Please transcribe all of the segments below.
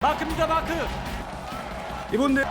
마크입니다, 마크. 이분들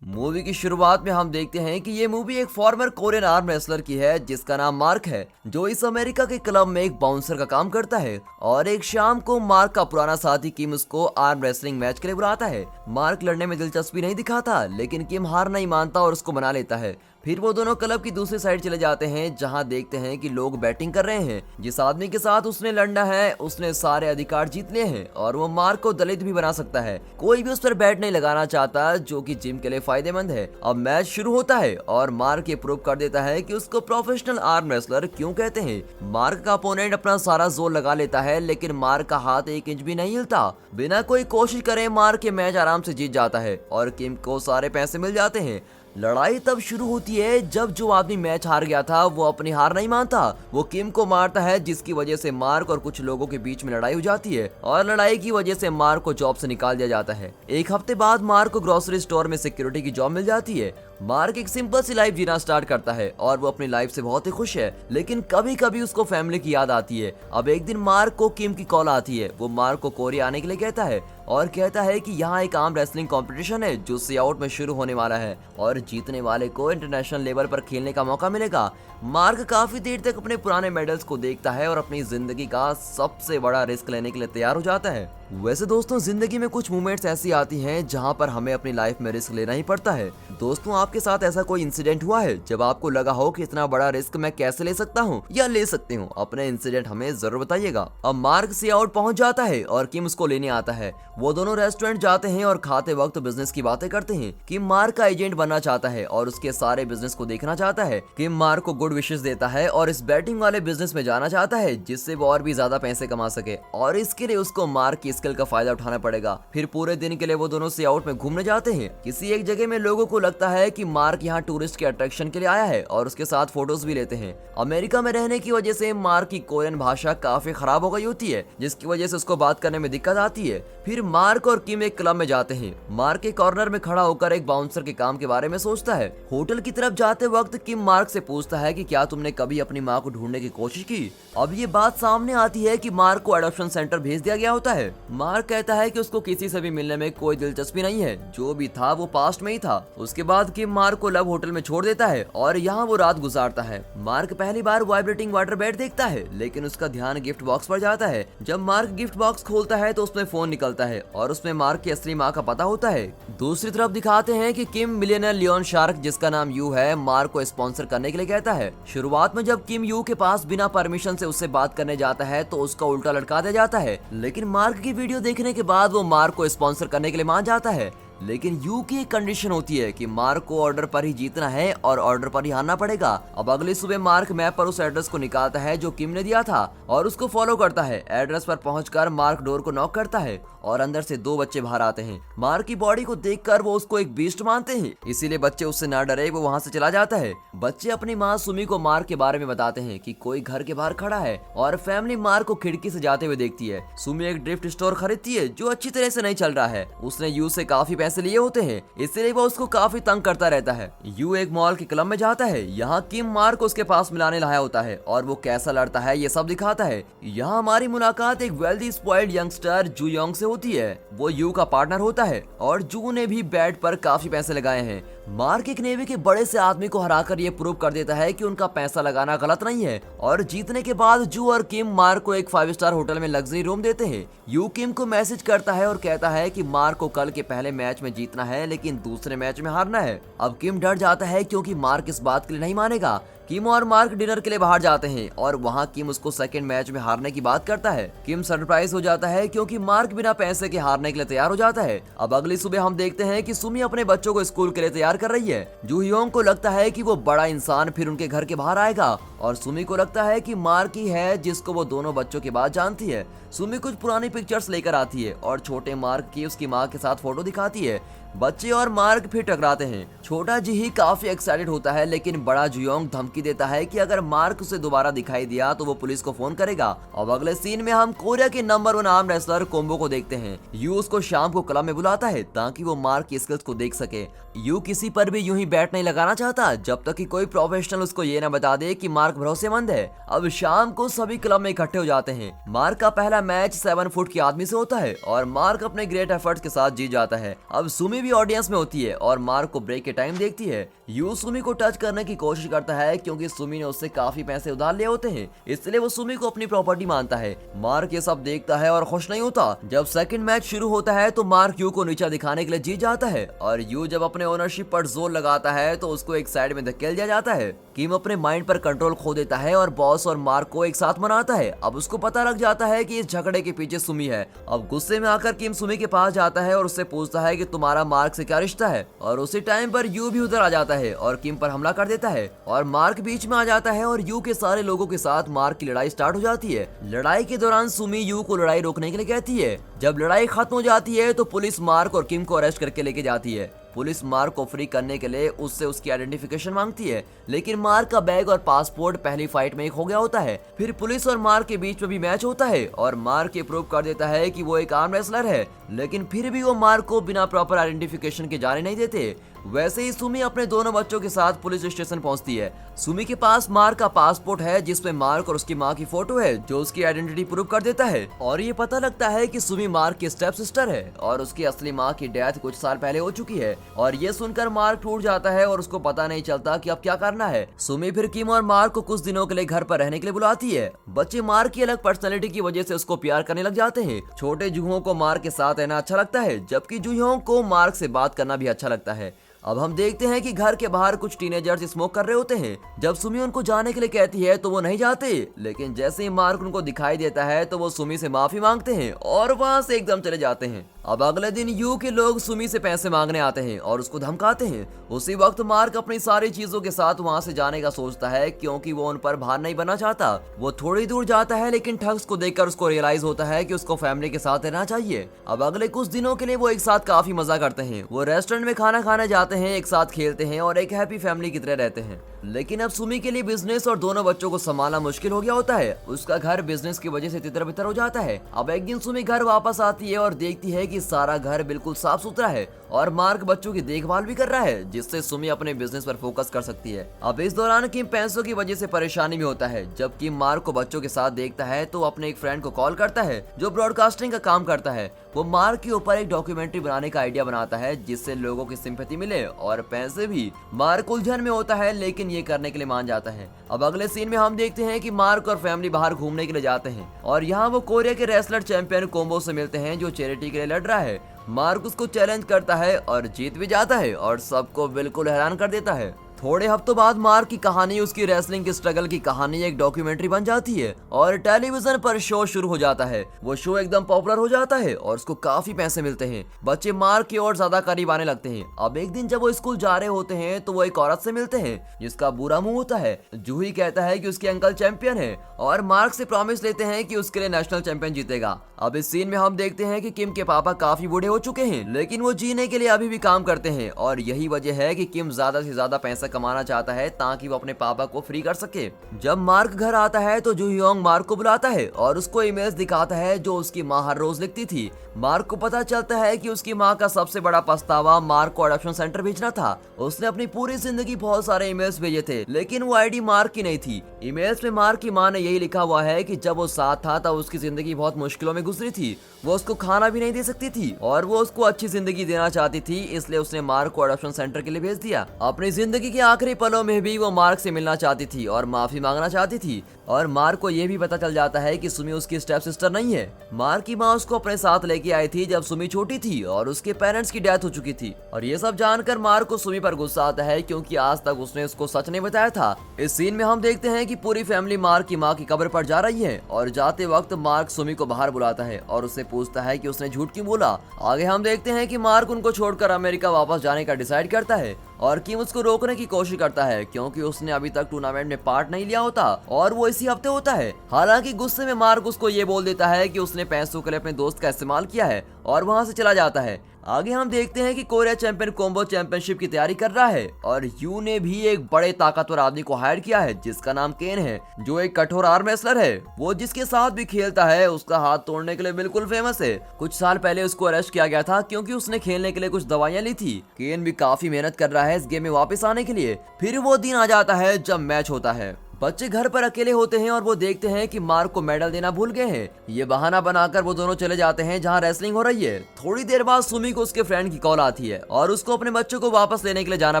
movie की शुरुआत में हम देखते हैं कि ये मूवी एक फॉर्मर कोरियन आर्म रेसलर की है जिसका नाम मार्क है, जो इस अमेरिका के क्लब में एक बाउंसर का काम करता है। और एक शाम को मार्क का पुराना साथी किम उसको आर्म रेसलिंग मैच के लिए बुलाता है। मार्क लड़ने में दिलचस्पी नहीं दिखाता, लेकिन किम हार नहीं मानता और उसको मना लेता है। फिर वो दोनों क्लब की दूसरी साइड चले जाते हैं, जहां देखते हैं कि लोग बैटिंग कर रहे हैं। जिस आदमी के साथ उसने लड़ना है उसने सारे अधिकार जीत लिए हैं और वो मार्क को दलित भी बना सकता है। कोई भी उस पर बैट नहीं लगाना चाहता, जो कि जिम के लिए फायदेमंद है। अब मैच शुरू होता है और मार्क ये प्रूव कर देता है कि उसको प्रोफेशनल आर्म रेसलर क्यों कहते हैं। मार्क का अपोनेंट अपना सारा जोर लगा लेता है, लेकिन मार्क का हाथ 1 इंच भी नहीं हिलता। बिना कोई कोशिश करे मार्क ये मैच आराम से जीत जाता है और किम को सारे पैसे मिल जाते हैं। लड़ाई तब शुरू होती है जब जो आदमी मैच हार गया था वो अपनी हार नहीं मानता। वो किम को मारता है, जिसकी वजह से मार्क और कुछ लोगों के बीच में लड़ाई हो जाती है और लड़ाई की वजह से मार्क को जॉब से निकाल दिया जाता है। एक हफ्ते बाद मार्क को ग्रोसरी स्टोर में सिक्योरिटी की जॉब मिल जाती है। मार्क एक सिंपल सी लाइफ जीना स्टार्ट करता है और वो अपनी लाइफ से बहुत ही खुश है, लेकिन कभी कभी उसको फैमिली की याद आती है। अब एक दिन मार्क को किम की कॉल आती है। वो मार्क को कोरिया आने के लिए कहता है और कहता है कि यहाँ एक आर्म रेसलिंग कंपटीशन है जो सी आउट में शुरू होने वाला है और जीतने वाले को इंटरनेशनल लेवल पर खेलने का मौका मिलेगा। मार्क काफी देर तक अपने पुराने मेडल्स को देखता है और अपनी जिंदगी का सबसे बड़ा रिस्क लेने के लिए तैयार हो जाता है। वैसे दोस्तों, जिंदगी में कुछ मोमेंट्स ऐसी आती हैं जहां पर हमें अपनी लाइफ में रिस्क लेना ही पड़ता है। दोस्तों, आपके साथ ऐसा कोई इंसिडेंट हुआ है जब आपको लगा हो कि इतना बड़ा रिस्क मैं कैसे ले सकता हूं या ले सकती हूं? अपने इंसिडेंट हमें जरूर बताइएगा। अब मार्क सी आउट पहुंच जाता है और किम उसको लेने आता है। वो दोनों रेस्टोरेंट जाते हैं और खाते वक्त बिजनेस की बातें करते हैं। किम मार्क का एजेंट बनना चाहता है और उसके सारे बिजनेस को देखना चाहता है। किम मार्क को गुड विशेस देता है और इस बैटिंग वाले बिजनेस में जाना चाहता है जिससे वो और भी ज्यादा पैसे कमा सके, और इसके लिए उसको मार्क की स्किल का फायदा उठाना पड़ेगा। फिर पूरे दिन के लिए वो दोनों सी आउट में घूमने जाते हैं। किसी एक जगह में लोगों को लगता है कि मार्क यहाँ टूरिस्ट के अट्रैक्शन के लिए आया है और उसके साथ फोटोज भी लेते हैं। अमेरिका में रहने की वजह से मार्क की कोरियन भाषा काफी खराब हो गई होती है, जिसकी वजह से उसको बात करने में दिक्कत आती है। फिर मार्क और किम एक क्लब में जाते हैं। मार्क के कॉर्नर में खड़ा होकर एक बाउंसर के काम के बारे में सोचता है। होटल की तरफ जाते वक्त किम मार्क से पूछता है कि क्या तुमने कभी अपनी माँ को ढूंढने की कोशिश की? अब ये बात सामने आती है कि मार्क को अडॉप्शन सेंटर भेज दिया गया होता है। मार्क कहता है कि उसको किसी से भी मिलने में कोई दिलचस्पी नहीं है, जो भी था वो पास्ट में ही था। उसके बाद किम मार्क को लव होटल में छोड़ देता है और यहाँ वो रात गुजारता है। मार्क पहली बार वाइब्रेटिंग वाटर बेड देखता है, लेकिन उसका ध्यान गिफ्ट बॉक्स पर जाता है। जब मार्क गिफ्ट बॉक्स खोलता है तो उसमें फोन निकलता है और उसमें मार्क की असली माँ का पता होता है। दूसरी तरफ दिखाते हैं कि किम मिलियनर लियोन शार्क, जिसका नाम यू है, मार्क को स्पॉन्सर करने के लिए कहता है। शुरुआत में जब किम यू के पास बिना परमिशन से उससे बात करने जाता है तो उसका उल्टा लटका दिया जाता है, लेकिन मार्क की वीडियो देखने के बाद वो मार्क को स्पॉन्सर करने के लिए मान जाता है। लेकिन यू की एक कंडीशन होती है कि मार्क को ऑर्डर पर ही जीतना है और ऑर्डर पर ही हारना पड़ेगा। अब अगली सुबह मार्क मैप पर उस एड्रेस को निकालता है जो किम ने दिया था और उसको फॉलो करता है। एड्रेस पर पहुंचकर मार्क डोर को नॉक करता है और अंदर से 2 बच्चे बाहर आते हैं। मार्क की बॉडी को देखकर वो उसको एक बीस्ट मानते हैं, इसीलिए बच्चे उससे ना डरे वो वहाँ से चला जाता है। बच्चे अपनी माँ सुमी को मार्क के बारे में बताते हैं कि कोई घर के बाहर खड़ा है और फैमिली मार्क को खिड़की से जाते हुए देखती है। सुमी एक ड्रिफ्ट स्टोर खरीदती है जो अच्छी तरह से नहीं चल रहा है। उसने यू से काफी पैसे लिए होते हैं, इसलिए वो उसको काफी तंग करता रहता है। यू एक मॉल के क्लब में जाता है। यहाँ किम मार्क को उसके पास मिलाने लाया होता है और वो कैसा लड़ता है ये सब दिखाता है। यहाँ हमारी मुलाकात एक वेल्दी स्पॉइल्ड यंगस्टर जू योंग से होती है। वो यू का पार्टनर होता है और जू ने भी बैट पर काफी पैसे लगाए हैं। मार्क एक नेवी के बड़े से आदमी को हराकर ये प्रूव कर देता है कि उनका पैसा लगाना गलत नहीं है और जीतने के बाद जू और किम मार्क को एक 5 स्टार होटल में लग्जरी रूम देते हैं। यू किम को मैसेज करता है और कहता है कि मार्क को कल के पहले मैच में जीतना है, लेकिन दूसरे मैच में हारना है। अब किम डर जाता है क्योंकि मार्क इस बात के लिए नहीं मानेगा। किम और मार्क डिनर के लिए बाहर जाते हैं और वहाँ किम उसको सेकंड मैच में हारने की बात करता है। किम सरप्राइज हो जाता है क्योंकि मार्क बिना पैसे के हारने के लिए तैयार हो जाता है। अब अगली सुबह हम देखते हैं कि सुमी अपने बच्चों को स्कूल के लिए तैयार कर रही है। जू योंग को लगता है कि वो बड़ा इंसान फिर उनके घर के बाहर आएगा और सुमी को लगता है कि मार्क ही है जिसको वो दोनों बच्चों के बाद जानती है। सुमी कुछ पुरानी पिक्चर्स लेकर आती है और छोटे मार्क की उसकी माँ के साथ फोटो दिखाती है। बच्चे और मार्क फिर टकराते हैं। छोटा जी ही काफी एक्साइटेड होता है, लेकिन बड़ा जुयोंग धमकी देता है कि अगर मार्क उसे दोबारा दिखाई दिया तो वो पुलिस को फोन करेगा। अब अगले सीन में हम कोरिया के नंबर 1 आर्म रेसलर कोम्बो को देखते हैं। यू उसको शाम को क्लब में बुलाता है ताकि वो मार्क की स्किल्स को देख सके। यू किसी पर भी यूं ही बैट नहीं लगाना चाहता जब तक कि कोई प्रोफेशनल उसको ये न बता दे कि मार्क मार्क भरोसेमंद है। अब शाम को सभी क्लब में इकट्ठे हो जाते हैं। मार्क का पहला मैच 7 फुट के आदमी से होता है और मार्क अपने ग्रेट एफर्ट्स के साथ जीत जाता है। अब सुमी भी ऑडियंस में होती है और मार्क को ब्रेक के टाइम देखती है। यू सुमी को टच करने की कोशिश करता है क्योंकि सुमी ने उससे काफी पैसे उधार लिए होते हैं, इसलिए वो सुमी को अपनी प्रॉपर्टी मानता है। मार्क ये सब देखता है और खुश नहीं होता। जब सेकंड मैच शुरू होता है तो मार्क यू को नीचा दिखाने के लिए जीत जाता है और यू जब अपने ओनरशिप पर जोर लगाता है तो उसको एक साइड में धकेल दिया जाता है। किम अपने माइंड पर कंट्रोल खो देता है और बॉस और मार्क को एक साथ मनाता है। अब उसको पता लग जाता है कि इस झगड़े के पीछे सुमी है। अब गुस्से में आकर किम सुमी के पास जाता है और उससे पूछता है कि तुम्हारा मार्क से क्या रिश्ता है, और उसी टाइम पर यू भी उधर आ जाता है और किम पर हमला कर देता है और मार्क बीच में आ जाता है और यू के सारे लोगों के साथ मार्क की लड़ाई स्टार्ट हो जाती है। लड़ाई के दौरान सुमी यू को लड़ाई रोकने के लिए कहती है। जब लड़ाई खत्म हो जाती है तो पुलिस मार्क और किम को अरेस्ट करके लेके जाती है। पुलिस मार्क को फ्री करने के लिए उससे उसकी आइडेंटिफिकेशन मांगती है, लेकिन मार्क का बैग और पासपोर्ट पहली फाइट में एक हो गया होता है। फिर पुलिस और मार्क के बीच में भी मैच होता है और मार्क ये प्रूव कर देता है कि वो एक आर्म रेसलर है, लेकिन फिर भी वो मार्क को बिना प्रॉपर आइडेंटिफिकेशन के जाने नहीं देते। वैसे ही सुमी अपने दोनों बच्चों के साथ पुलिस स्टेशन पहुंचती है। सुमी के पास मार्क का पासपोर्ट है जिसमें मार्क और उसकी माँ की फोटो है जो उसकी आइडेंटिटी प्रूव कर देता है और ये पता लगता है कि सुमी मार्क की स्टेप सिस्टर है और उसकी असली माँ की डेथ कुछ साल पहले हो चुकी है। और ये सुनकर मार्क टूट जाता है और उसको पता नहीं चलता कि अब क्या करना है। सुमी फिर किम और मार्क को कुछ दिनों के लिए घर पर रहने के लिए बुलाती है। बच्चे मार्क की अलग पर्सनैलिटी की वजह से उसको प्यार करने लग जाते हैं। छोटे जूहों को मार्क के साथ रहना अच्छा लगता है जबकि जूहों को मार्क से बात करना भी अच्छा लगता है। अब हम देखते हैं कि घर के बाहर कुछ टीनेजर्स स्मोक कर रहे होते हैं। जब सुमी उनको जाने के लिए कहती है तो वो नहीं जाते, लेकिन जैसे ही मार्क उनको दिखाई देता है तो वो सुमी से माफी मांगते हैं और वहां से एकदम चले जाते हैं। अब अगले दिन यू के लोग सुमी से पैसे मांगने आते हैं और उसको धमकाते हैं। उसी वक्त मार्क अपनी सारी चीजों के साथ वहां से जाने का सोचता है क्योंकि वो उन पर भार नहीं बनना चाहता। वो थोड़ी दूर जाता है लेकिन ठग्स को देखकर उसको रियलाइज होता है कि उसको फैमिली के साथ रहना चाहिए। अब अगले कुछ दिनों के लिए वो एक साथ काफी मजा करते हैं। वो रेस्टोरेंट में खाना खाने जाते हैं, एक साथ खेलते हैं और एक हैप्पी फैमिली की तरह रहते हैं। लेकिन अब सुमी के लिए बिजनेस और दोनों बच्चों को संभालना मुश्किल हो गया होता है। उसका घर बिजनेस की वजह से तितर बितर हो जाता है। अब एक दिन सुमी घर वापस आती है और देखती है कि सारा घर बिल्कुल साफ सुथरा है और मार्क बच्चों की देखभाल भी कर रहा है, जिससे सुमी अपने बिजनेस पर फोकस कर सकती है। अब इस दौरान किम पैसों की वजह से परेशानी में होता है। जब किम मार्क को बच्चों के साथ देखता है तो अपने एक फ्रेंड को कॉल करता है जो ब्रॉडकास्टिंग का काम करता है। वो मार्क के ऊपर एक डॉक्यूमेंट्री बनाने का आइडिया बनाता है जिससे लोगों की सिंपैथी मिले और पैसे भी। मार्क उलझन में होता है लेकिन ये करने के लिए मान जाता है। अब अगले सीन में हम देखते हैं कि मार्क और फैमिली बाहर घूमने के लिए जाते हैं और यहाँ वो कोरिया के रेसलर चैंपियन कोम्बो से मिलते हैं जो चैरिटी के लिए लड़ रहा है। मार्क उसको चैलेंज करता है और जीत भी जाता है और सबको बिल्कुल हैरान कर देता है। थोड़े हफ्तों बाद मार्क की कहानी, उसकी रेसलिंग की स्ट्रगल की कहानी एक डॉक्यूमेंट्री बन जाती है और टेलीविजन पर शो शुरू हो जाता है। वो शो एकदम पॉपुलर हो जाता है और उसको काफी पैसे मिलते हैं। बच्चे मार्क की ओर ज्यादा करीब आने लगते हैं। अब एक दिन जब वो स्कूल जा रहे होते हैं तो वो एक औरत से मिलते हैं जिसका बुरा मुंह होता है। जूही कहता है कि उसके अंकल चैंपियन है और मार्क से प्रॉमिस लेते हैं कि उसके लिए नेशनल चैंपियन जीतेगा। अब इस सीन में हम देखते हैं कि किम के पापा काफी बूढ़े हो चुके हैं लेकिन वो जीने के लिए अभी भी काम करते हैं और यही वजह है कि किम ज्यादा से ज्यादा पैसा कमाना चाहता है ताकि वो अपने पापा को फ्री कर सके। जब मार्क घर आता है तो जू योंग मार्क को बुलाता है और उसको इमेज दिखाता है जो उसकी माँ हर रोज लिखती थी। मार्क को पता चलता है कि उसकी माँ का सबसे बड़ा पछतावा मार्क को अडॉप्शन सेंटर भेजना था। उसने अपनी पूरी जिंदगी बहुत सारे ईमेल्स भेजे थे लेकिन वो आईडी मार्क की नहीं थी। ईमेल्स में मार्क की माँ ने यही लिखा हुआ है कि जब वो साथ था तब उसकी जिंदगी बहुत मुश्किलों में गुजरी थी। वो उसको खाना भी नहीं दे सकती थी और वो उसको अच्छी जिंदगी देना चाहती थी, इसलिए उसने मार्क को अडॉप्शन सेंटर के लिए भेज दिया। अपनी जिंदगी के आखिरी पलों में भी वो मार्क से मिलना चाहती थी और माफी मांगना चाहती थी और मार्क को यह भी पता चल जाता है कि सुमी उसकी स्टेप सिस्टर नहीं है। मार्क की माँ उसको अपने साथ लेके आई थी जब सुमी छोटी थी और उसके पेरेंट्स की डेथ हो चुकी थी और ये सब जानकर मार्क को सुमी पर गुस्सा आता है क्योंकि आज तक उसने उसको सच नहीं बताया था। इस सीन में हम देखते हैं कि पूरी फैमिली मार्क की माँ की कब्र पर जा रही है और जाते वक्त मार्क सुमी को बाहर बुलाता है और उससे पूछता है कि उसने झूठ क्यों बोला। आगे हम देखते हैं कि मार्क उनको छोड़कर अमेरिका वापस जाने का डिसाइड करता है और किम उसको रोकने की कोशिश करता है क्योंकि उसने अभी तक टूर्नामेंट में पार्ट नहीं लिया होता और वो इसी हफ्ते होता है। हालांकि गुस्से में मार्क उसको ये बोल देता है कि उसने पैसों के लिए अपने दोस्त का इस्तेमाल किया है और वहां से चला जाता है। आगे हम देखते हैं कि कोरिया चैंपियन कोम्बो चैंपियनशिप की तैयारी कर रहा है और यू ने भी एक बड़े ताकतवर आदमी को हायर किया है जिसका नाम केन है जो एक कठोर आर्म रेसलर है। वो जिसके साथ भी खेलता है उसका हाथ तोड़ने के लिए बिल्कुल फेमस है। कुछ साल पहले उसको अरेस्ट किया गया था क्योंकि उसने खेलने के लिए कुछ दवाइयां ली थी। केन भी काफी मेहनत कर रहा है इस गेम में वापस आने के लिए। फिर वो दिन आ जाता है जब मैच होता है। बच्चे घर पर अकेले होते हैं और वो देखते हैं कि मार्क को मेडल देना भूल गए हैं। ये बहाना बनाकर वो दोनों चले जाते हैं जहाँ रेसलिंग हो रही है। थोड़ी देर बाद सुमी को उसके फ्रेंड की कॉल आती है और उसको अपने बच्चों को वापस लेने के लिए जाना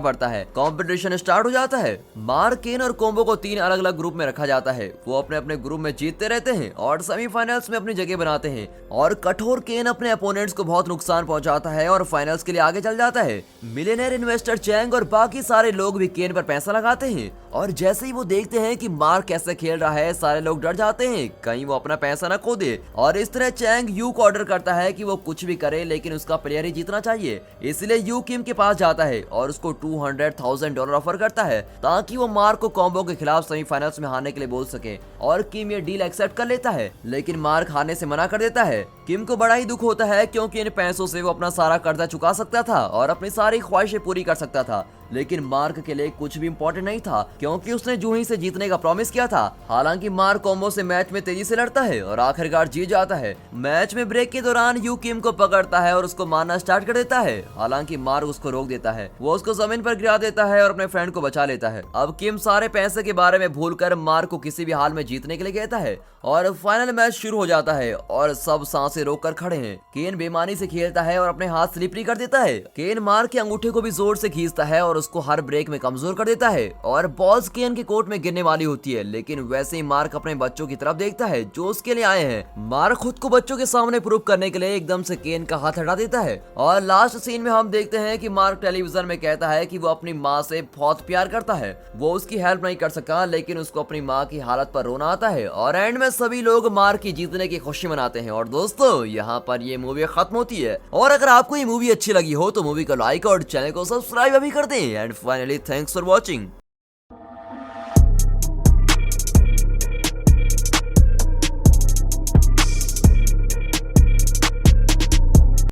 पड़ता है। कंपटीशन स्टार्ट हो जाता है। मार्क, केन और कोम्बो को 3 अलग अलग ग्रुप में रखा जाता है। वो अपने अपने ग्रुप में जीतते रहते हैं और सेमीफाइनल्स में अपनी जगह बनाते हैं और कठोर केन अपने अपोनेंट्स को बहुत नुकसान पहुंचाता है और फाइनल्स के लिए आगे चल जाता है। मिलियनेयर इन्वेस्टर चैंग और बाकी सारे लोग भी केन पर पैसा लगाते हैं और जैसे ही वो देखते हैं कि मार्क कैसे खेल रहा है, सारे लोग डर जाते हैं कहीं वो अपना पैसा ना खो दे। और इस तरह चैंग यू को ऑर्डर करता है कि वो कुछ भी करे लेकिन उसका प्लेयर ही जीतना चाहिए। इसलिए यू किम के पास जाता है और उसको $200,000 ऑफर करता है ताकि वो मार्क को कॉम्बो के खिलाफ सेमीफाइनल्स में हारने के लिए बोल सके। और किम ये डील एक्सेप्ट कर लेता है लेकिन मार्क हारने से मना कर देता है। किम को बड़ा ही दुख होता है क्योंकि इन पैसों से वो अपना सारा कर्जा चुका सकता था और अपनी सारी ख्वाहिशें पूरी कर सकता था। लेकिन मार्क के लिए कुछ भी इम्पोर्टेंट नहीं था क्योंकि उसने जूही से जीतने का प्रॉमिस किया था। हालांकि मार्क कॉम्बो से मैच में तेजी से लड़ता है और आखिरकार जीत जाता है। मैच में ब्रेक के दौरान यू किम को पकड़ता है और उसको मारना स्टार्ट कर देता है। हालांकि मार्क उसको रोक देता है। वो उसको जमीन पर गिरा देता है और अपने फ्रेंड को बचा लेता है। अब किम सारे पैसे के बारे में भूलकर मार्क को किसी भी हाल में जीतने के लिए कहता है और फाइनल मैच शुरू हो जाता है और सब सांसें रोककर खड़े हैं। केन बेईमानी से खेलता है और अपने हाथ स्लिपरी कर देता है। केन मार्क के अंगूठे को भी जोर से खींचता है और उसको हर ब्रेक में कमजोर कर देता है और बॉल्स केन के कोर्ट में गिरने वाली होती है। लेकिन वैसे ही मार्क अपने बच्चों की तरफ देखता है जो उसके लिए आए हैं। मार्क खुद को बच्चों के सामने प्रूव करने के लिए एकदम से केन का हाथ हटा देता है और लास्ट सीन में हम देखते हैं कि मार्क टेलीविजन में कहता है कि वो अपनी माँ से बहुत प्यार करता है। वो उसकी हेल्प नहीं कर सका लेकिन उसको अपनी माँ की हालत पर रोना आता है और एंड में सभी लोग मार्क की जीतने की खुशी मनाते हैं। और दोस्तों यहाँ पर ये मूवी खत्म होती है। और अगर आपको ये मूवी अच्छी लगी हो तो मूवी को लाइक और चैनल को सब्सक्राइब अभी कर दें। And finally thanks for watching.